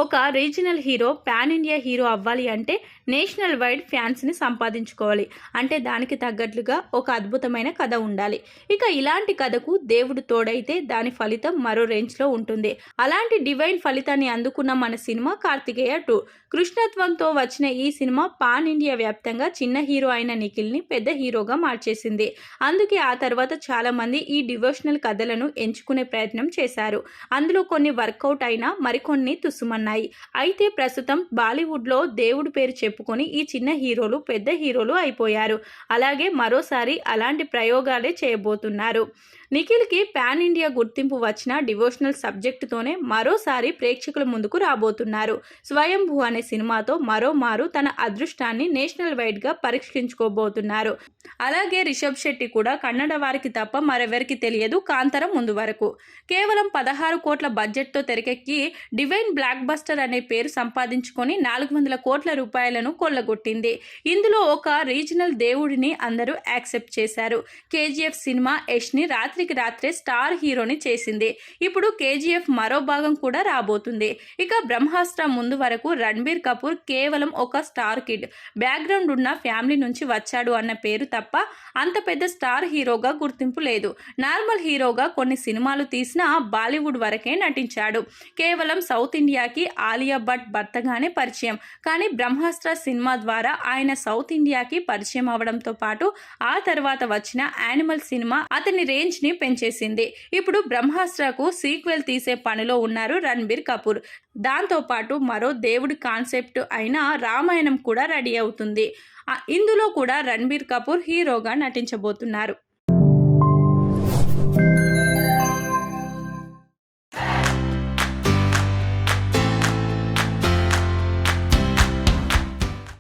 ఒక regional hero pan India hero అవ్వాలి అంటే నేషనల్ వైడ్ ఫ్యాన్స్ని సంపాదించుకోవాలి. అంటే దానికి తగ్గట్లుగా ఒక అద్భుతమైన కథ ఉండాలి. ఇక ఇలాంటి కథకు దేవుడు తోడైతే దాని ఫలితం మరో రేంజ్లో ఉంటుంది. అలాంటి డివైన్ ఫలితాన్ని అందుకున్న మన సినిమా కార్తికేయ 2. కృష్ణత్వంతో వచ్చిన ఈ సినిమా పాన్ ఇండియా వ్యాప్తంగా చిన్న హీరో అయిన నిఖిల్ని పెద్ద హీరోగా మార్చేసింది. అందుకే ఆ తర్వాత చాలామంది ఈ డివోషనల్ కథలను ఎంచుకునే ప్రయత్నం చేశారు. అందులో కొన్ని వర్కౌట్ అయినా మరికొన్ని తుస్సుమన్నాయి. అయితే ప్రస్తుతం బాలీవుడ్లో దేవుడి పేరు చెప్పుకొని ఈ చిన్న హీరోలు పెద్ద హీరోలు అయిపోయారు. అలాగే మరోసారి అలాంటి ప్రయోగాలే చేయబోతున్నారు. నిఖిల్కి పాన్ ఇండియా గుర్తింపు వచ్చిన డివోషనల్ సబ్జెక్టుతోనే మరోసారి ప్రేక్షకుల ముందుకు రాబోతున్నారు. స్వయంభూ అనే సినిమాతో మరోమారు తన అదృష్టాన్ని నేషనల్ వైడ్గా పరీక్షించుకోబోతున్నారు. అలాగే రిషబ్ శెట్టి కూడా కన్నడ వారికి తప్ప మరెవరికి తెలియదు కాంతారం ముందు వరకు. కేవలం 16 కోట్ల బడ్జెట్తో తెరకెక్కి డివైన్ బ్లాక్ బస్టర్ అనే పేరు సంపాదించుకొని 400 కోట్ల రూపాయలను కొల్లగొట్టింది. ఇందులో ఒక రీజనల్ దేవుడిని అందరూ యాక్సెప్ట్ చేశారు. కేజీఎఫ్ సినిమా యష్ని రాత్రికి రాత్రే స్టార్ హీరోని చేసింది. ఇప్పుడు కేజీఎఫ్ మరో భాగం కూడా రాబోతుంది. ఇక బ్రహ్మాస్త్ర ముందు వరకు రణబీర్ కపూర్ కేవలం ఒక స్టార్ కిడ్, బ్యాక్గ్రౌండ్ ఉన్న ఫ్యామిలీ నుంచి వచ్చాడు అన్న పేరు తప్ప అంత పెద్ద స్టార్ హీరోగా గుర్తింపు లేదు. నార్మల్ హీరోగా కొన్ని సినిమాలు తీసినా బాలీవుడ్ వరకే నటించాడు. కేవలం సౌత్ ఇండియాకి ఆలియా భట్ భర్తగానే పరిచయం. కానీ బ్రహ్మాస్త్ర సినిమా ద్వారా ఆయన సౌత్ ఇండియాకి పరిచయం అవడంతో పాటు ఆ తర్వాత వచ్చిన యానిమల్ సినిమా అతని రేంజ్ ని పెంచేసింది. ఇప్పుడు బ్రహ్మాస్త్రకు సీక్వెల్ తీసే పనిలో ఉన్నారు రణబీర్ కపూర్. దాంతో పాటు మరో దేవుడి కాన్సెప్ట్ అయిన రామాయణం కూడా రెడీ అవుతుంది. ఇందులో కూడా రణబీర్ కపూర్ హీరోగా నటించబోతున్నారు.